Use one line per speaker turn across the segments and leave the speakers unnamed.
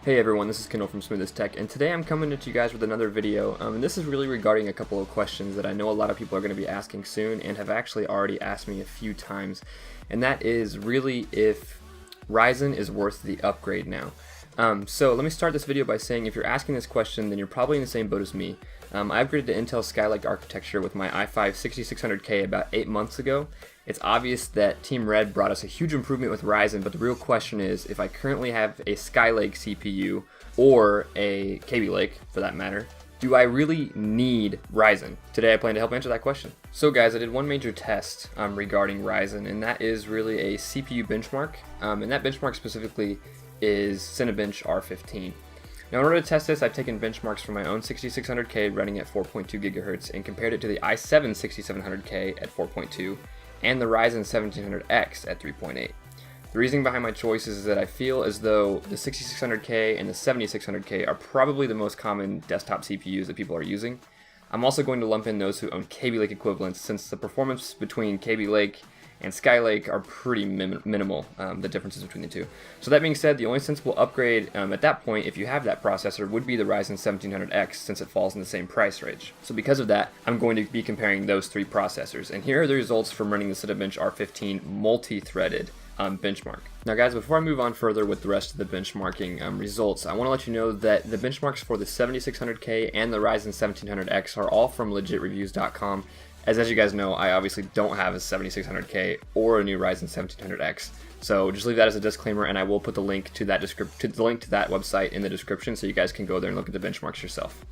Hey everyone, this is Kendall from Smoothest Tech, and today I'm coming to you guys with another video, and this is really regarding a couple of questions that I know a lot of people are going to be asking soon and have actually already asked me a few times, and that is really if Ryzen is worth the upgrade now. So let me start this video by saying if you're asking this question, then you're probably in the same boat as me. I upgraded to Intel Skylake architecture with my i5 6600K about 8 months ago. It's obvious that Team Red brought us a huge improvement with Ryzen, but the real question is if I currently have a Skylake CPU or a Kaby Lake for that matter, do I really need Ryzen? Today I plan to help answer that question. So guys, I did one major test regarding Ryzen, and that is really a CPU benchmark, and that benchmark specifically is Cinebench R15. Now in order to test this, I've taken benchmarks from my own 6600K running at 4.2 GHz and compared it to the i7 6700K at 4.2 and the Ryzen 1700X at 3.8. The reasoning behind my choices is that I feel as though the 6600K and the 7600K are probably the most common desktop CPUs that people are using. I'm also going to lump in those who own Kaby Lake equivalents, since the performance between Kaby Lake and Skylake are pretty minimal, the differences between the two. So that being said, the only sensible upgrade at that point, if you have that processor, would be the Ryzen 1700X, since it falls in the same price range. So because of that, I'm going to be comparing those three processors. And here are the results from running the Cinebench R15 multi-threaded benchmark. Now guys, before I move on further with the rest of the benchmarking results, I want to let you know that the benchmarks for the 7600K and the Ryzen 1700X are all from legitreviews.com. As you guys know, I obviously don't have a 7600K or a new Ryzen 1700X, so just leave that as a disclaimer, and I will put the link to that website in the description so you guys can go there and look at the benchmarks yourself.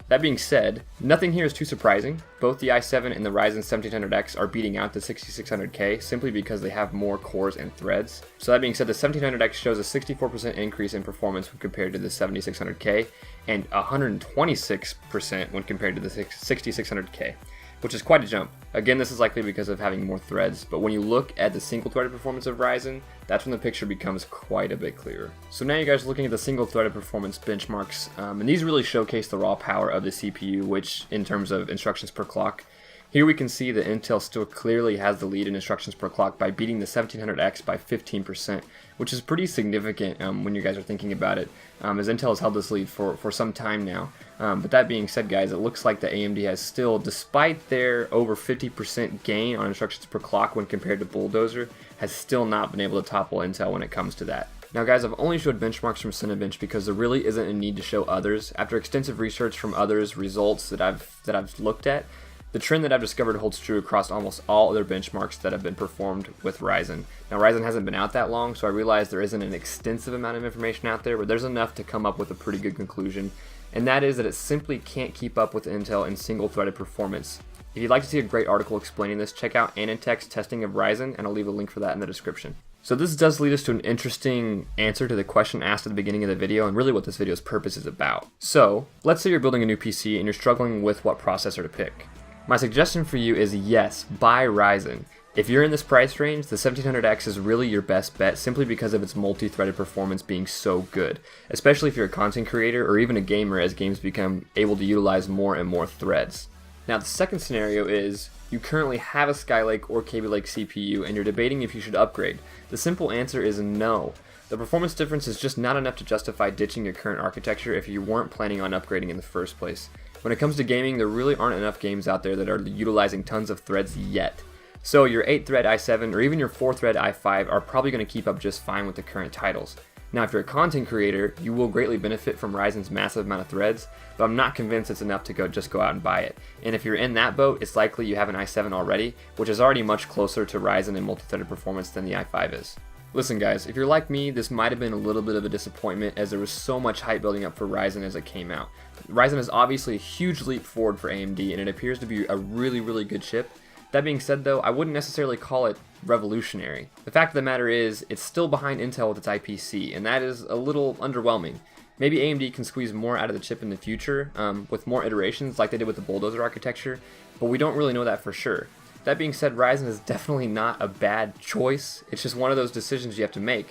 That being said, nothing here is too surprising. Both the i7 and the Ryzen 1700X are beating out the 6600K simply because they have more cores and threads. So that being said, the 1700X shows a 64% increase in performance when compared to the 7600K and 126% when compared to the 6600K. Which is quite a jump. Again, this is likely because of having more threads, but when you look at the single-threaded performance of Ryzen, that's when the picture becomes quite a bit clearer. So now you guys are looking at the single-threaded performance benchmarks, and these really showcase the raw power of the CPU, which in terms of instructions per clock, here we can see that Intel still clearly has the lead in instructions per clock by beating the 1700X by 15%, which is pretty significant when you guys are thinking about it, as Intel has held this lead for some time now. But that being said, guys, it looks like the AMD has still, despite their over 50% gain on instructions per clock when compared to Bulldozer, has still not been able to topple Intel when it comes to that. Now guys, I've only showed benchmarks from Cinebench because there really isn't a need to show others. After extensive research from others' results that I've looked at, the trend that I've discovered holds true across almost all other benchmarks that have been performed with Ryzen. Now Ryzen hasn't been out that long, so I realize there isn't an extensive amount of information out there, but there's enough to come up with a pretty good conclusion, and that is that it simply can't keep up with Intel in single-threaded performance. If you'd like to see a great article explaining this, check out AnandTech's testing of Ryzen, and I'll leave a link for that in the description. So this does lead us to an interesting answer to the question asked at the beginning of the video, and really what this video's purpose is about. So, let's say you're building a new PC and you're struggling with what processor to pick. My suggestion for you is yes, buy Ryzen. If you're in this price range, the 1700X is really your best bet simply because of its multi-threaded performance being so good, especially if you're a content creator or even a gamer as games become able to utilize more and more threads. Now the second scenario is you currently have a Skylake or Kaby Lake CPU and you're debating if you should upgrade. The simple answer is no. The performance difference is just not enough to justify ditching your current architecture if you weren't planning on upgrading in the first place. When it comes to gaming, there really aren't enough games out there that are utilizing tons of threads yet. So your 8-thread i7 or even your 4-thread i5 are probably going to keep up just fine with the current titles. Now if you're a content creator, you will greatly benefit from Ryzen's massive amount of threads, but I'm not convinced it's enough to just go out and buy it. And if you're in that boat, it's likely you have an i7 already, which is already much closer to Ryzen in multi-threaded performance than the i5 is. Listen guys, if you're like me, this might have been a little bit of a disappointment as there was so much hype building up for Ryzen as it came out. Ryzen is obviously a huge leap forward for AMD and it appears to be a really good chip. That being said though, I wouldn't necessarily call it revolutionary. The fact of the matter is, it's still behind Intel with its IPC, and that is a little underwhelming. Maybe AMD can squeeze more out of the chip in the future, with more iterations like they did with the Bulldozer architecture, but we don't really know that for sure. That being said, Ryzen is definitely not a bad choice. It's just one of those decisions you have to make.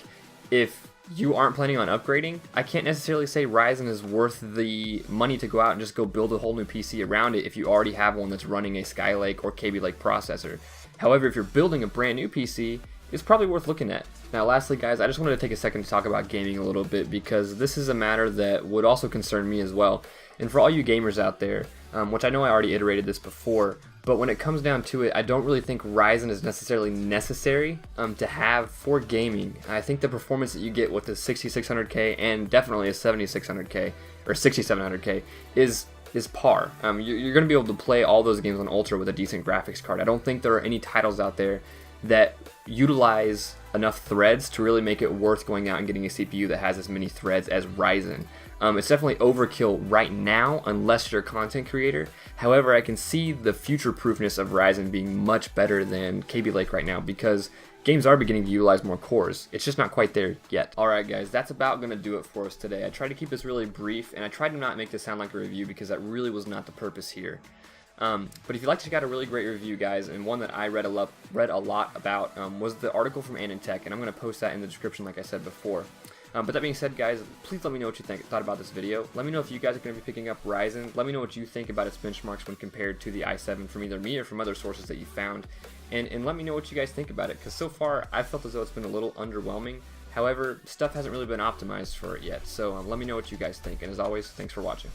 If you aren't planning on upgrading, I can't necessarily say Ryzen is worth the money to go out and just go build a whole new PC around it if you already have one that's running a Skylake or Kaby Lake processor. However, if you're building a brand new PC, is probably worth looking at. Now lastly guys, I just wanted to take a second to talk about gaming a little bit, because this is a matter that would also concern me as well. And for all you gamers out there, which I know I already iterated this before, but when it comes down to it, I don't really think Ryzen is necessarily necessary to have for gaming. I think the performance that you get with the 6600K and definitely a 7600K or 6700K is par. You're going to be able to play all those games on Ultra with a decent graphics card. I don't think there are any titles out there that utilize enough threads to really make it worth going out and getting a CPU that has as many threads as Ryzen. It's definitely overkill right now unless you're a content creator. However, I can see the future proofness of Ryzen being much better than Kaby Lake right now, because games are beginning to utilize more cores. It's just not quite there yet. Alright guys, that's about going to do it for us today. I tried to keep this really brief, and I tried to not make this sound like a review because that really was not the purpose here. But if you'd like to check out a really great review, guys, and one that I read a lot about, was the article from AnandTech, and I'm going to post that in the description like I said before. But that being said, guys, please let me know what you thought about this video. Let me know if you guys are going to be picking up Ryzen. Let me know what you think about its benchmarks when compared to the i7 from either me or from other sources that you found. And let me know what you guys think about it, because so far I felt as though it's been a little underwhelming. However, stuff hasn't really been optimized for it yet. So let me know what you guys think. And as always, thanks for watching.